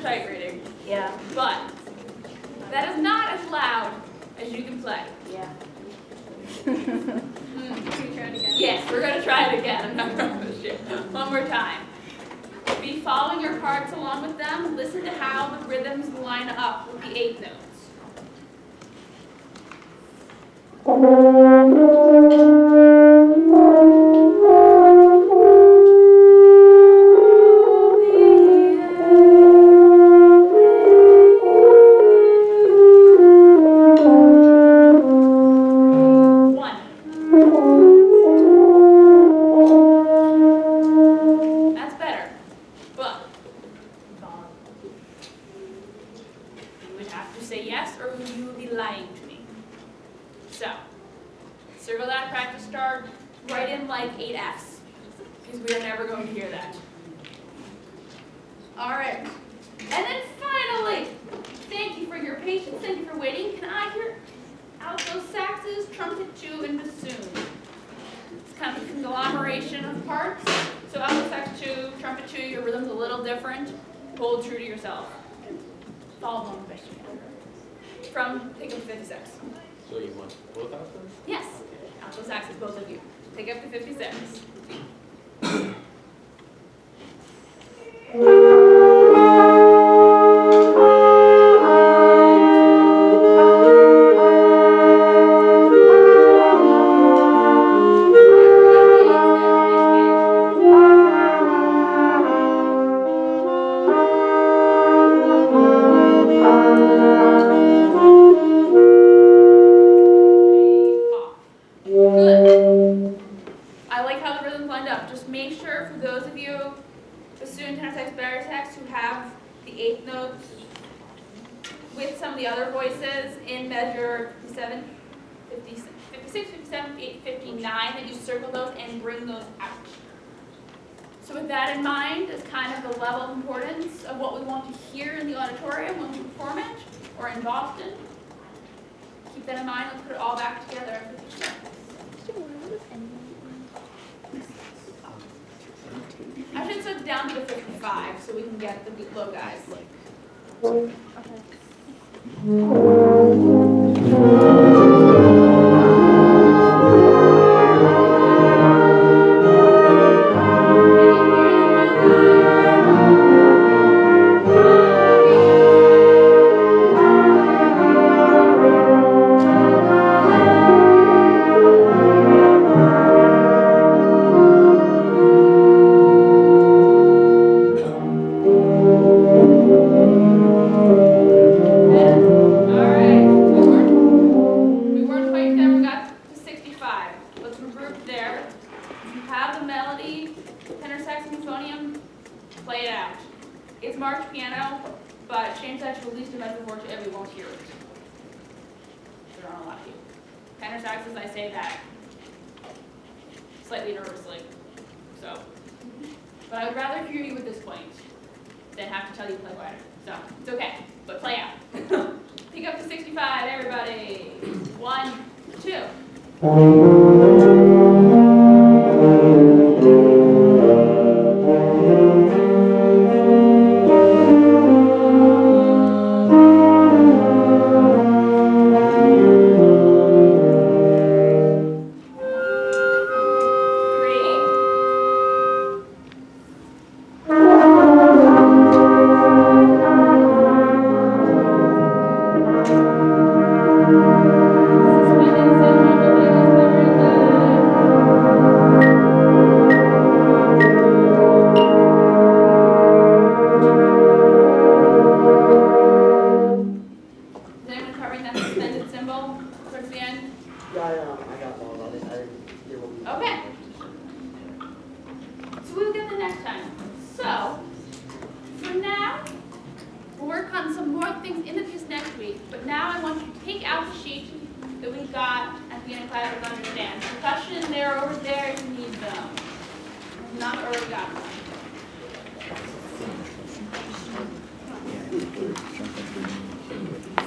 sight reading, Yeah. but that is not as loud as you can play. Yeah. Can we try it again? Yes, we're going to try it again. I promise you. One more time. Be following your parts along with them. Listen to how the rhythms line up with the eighth notes. That's better. But you would have to say yes or you would be lying to me. So, circle that practice start, write in like 8 Fs, because we are never going to hear that. Alright. And then finally, thank you for your patience, thank you for waiting. Can I hear alto saxes, trumpet 2, and bassoon? It's kind of a conglomeration of parts. So alto sax 2, trumpet 2, your rhythm's a little different. Hold true to yourself. Follow along with me. From pick up 56. So you want both outcomes? Yes. Alto saxes, both of you. Pick up to 56. Good. I like how the rhythms lined up. Just make sure for those of you bassoon, tenor sax, baritone who have the eighth notes with some of the other voices in measure 57, 56, 57, 58, 59, that you circle those and bring those out. So with that in mind, as kind of the level of importance of what we want to hear in the auditorium when we perform it, or in Boston, keep that in mind. Let's put it all back together at 56. I should set it down to the 55 so we can get the low guys. We weren't quite there. We got to 65. Let's regroup there. You have the melody, tenor sax and euphonium. Play it out. It's marked piano, but change that to at least a measure 4 to everyone won't hear it. There aren't a lot of you. Tenor saxes, I say that slightly nervously. So, but I would rather hear you at this point than have to tell you to play quieter. So it's okay, but play out. Pick up to 65, everybody. 1, 2.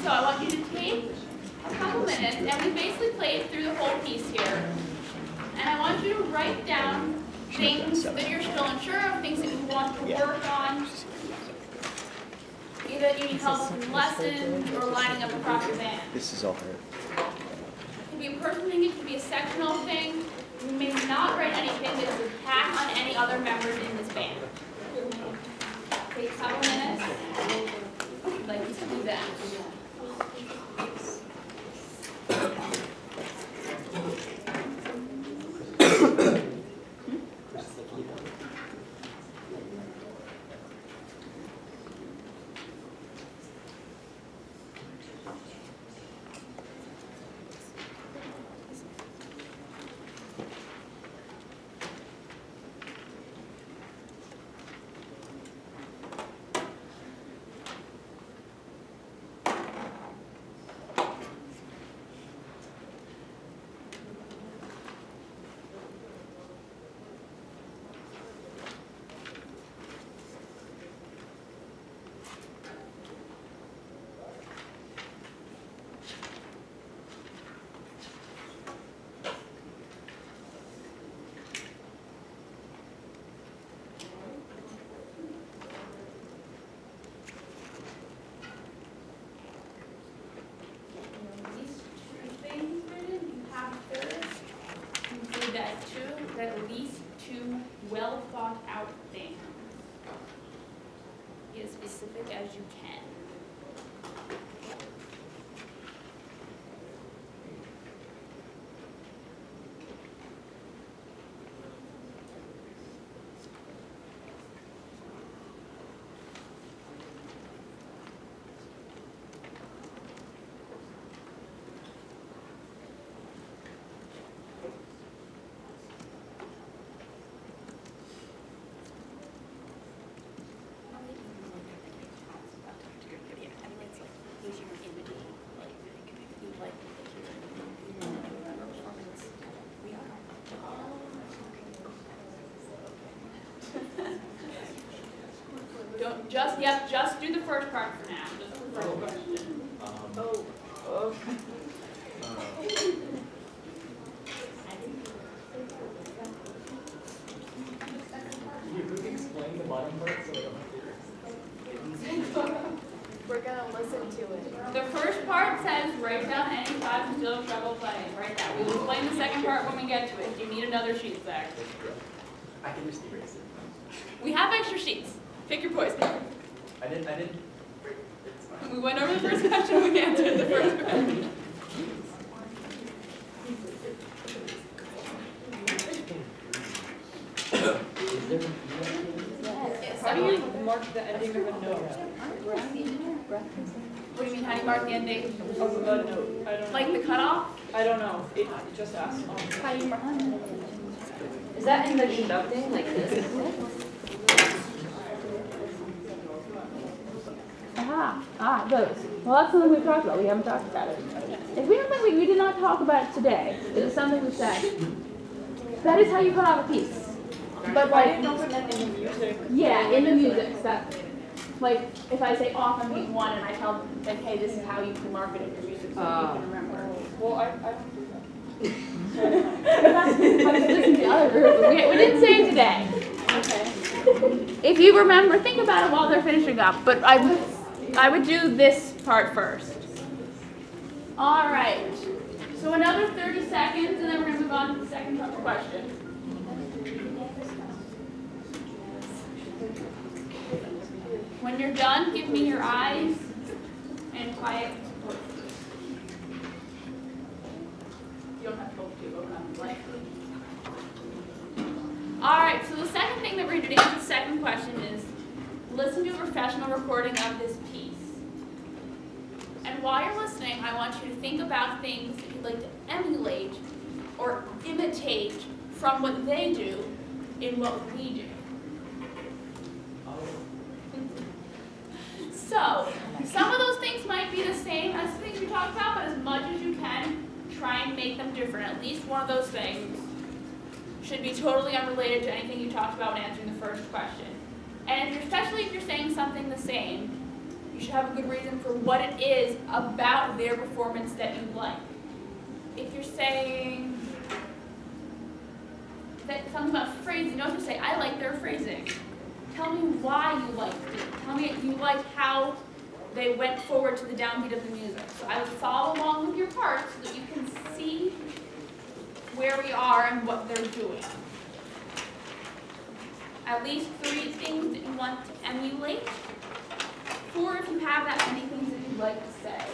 So I want you to take a couple minutes, and we basically played through the whole piece here. And I want you to write down things that you're still unsure of, things that you want to work on. Either you need help with lessons or lining up a proper band. This is all her. It could be a personal thing, it could be a sectional thing. You may not write anything that is an attack on any other members in this band. Take a couple minutes. I'd like you to do that. At least two well thought out things. Be as specific as you can. Don't just do the first part for now. Just the first question. Explain the bottom part so we don't We're gonna listen to it. The first part says write down any five you still have trouble playing. Write that. We will explain the second part when we get to it. You need another sheet, Zach. I can just erase it. We have extra sheets. Pick your poison. I didn't. It's fine. We went over the first question. We answered the first question. How do you mark the ending of a note? What do you mean? How do you mark the ending? Of a note? I don't know. Like the cutoff? I don't know. It just asks. Is that in the conducting, like this? Those. Well, that's something we've talked about. We haven't talked about it. If we don't think we did not talk about it today, it is something we said. That is how you cut off a piece. But I didn't know that in the music. yeah, in the music stuff. Like, if I say off on beat one and I tell them, like, hey, this is how you can mark it in your music so that you can remember. Well, I don't do Listen to the other group. We didn't say it today. Okay. If you remember, think about it while they're finishing up. But I would do this part first. All right. So another 30 seconds, and then we're going to move on to the second question. When you're done, give me your eyes and quiet. You don't have to hold two, like. All right, so the second thing that we're going to do to answer the second question is listen to a professional recording of this piece. And while you're listening, I want you to think about things that you'd like to emulate or imitate from what they do in what we do. So, some of those things might be the same as the things we talked about, but as much as you can, try and make them different. At least one of those things should be totally unrelated to anything you talked about when answering the first question. And especially if you're saying something the same, you should have a good reason for what it is about their performance that you like. If you're saying something about phrasing, you don't have to say, I like their phrasing. Tell me why you liked it. Tell me you liked how they went forward to the downbeat of the music. So I would follow along with your part so that you can see where we are and what they're doing. At least 3 things that you want to emulate. 4 if you have that many things that you'd like to say.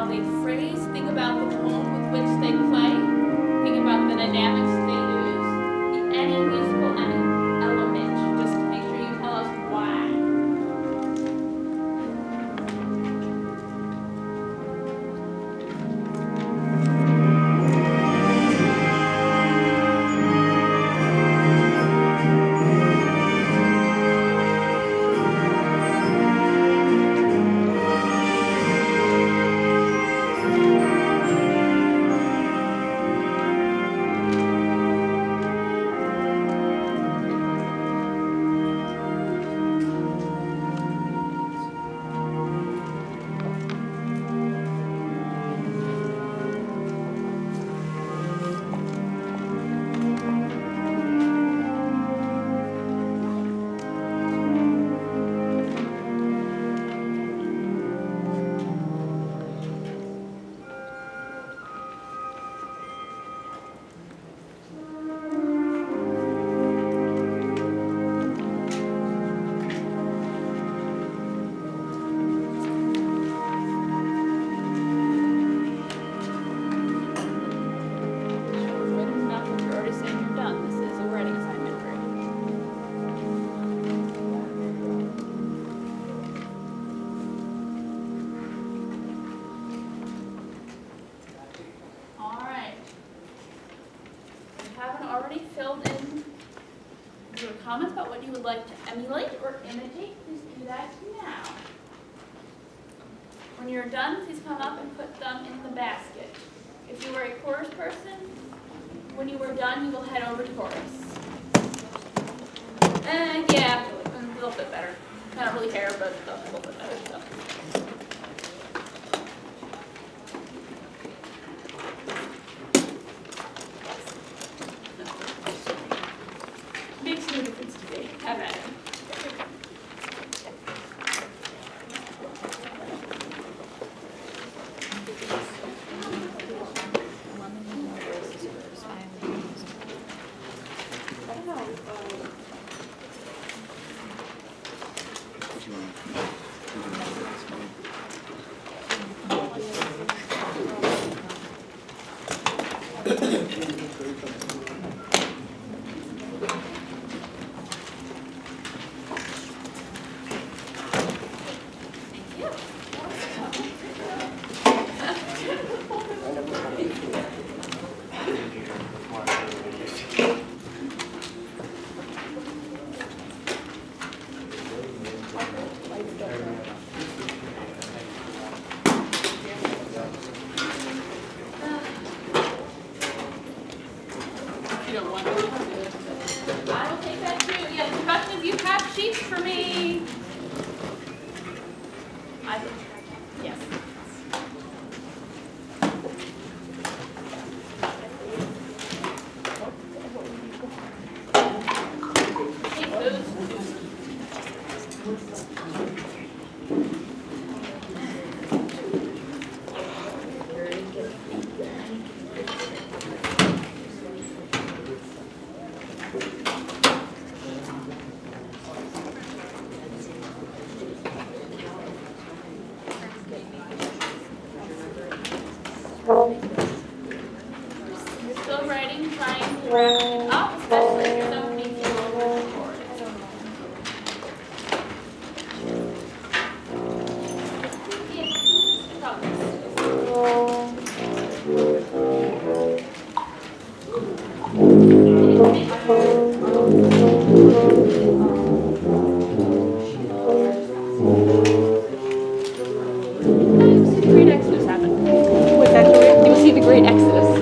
They phrase, think about the tone with which they play, think about the dynamics they use, any musical, any element, just to make sure you tell us why. Already filled in your comments about what you would like to emulate or imitate, please do that now. When you're done, please come up and put them in the basket. If you were a chorus person, when you were done, you will head over to chorus. Yeah, a little bit better. Not really hair, but a little bit better stuff. Makes no difference to me. Have at it. I don't know, If you want to You don't want to. I will take that too. Yeah, the question is, you have sheets for me. I, yes. Take those. You're still writing, trying to wrap it up, especially if you're so many people over the board. Great exodus happened. What's that, Joey? You will see the great exodus.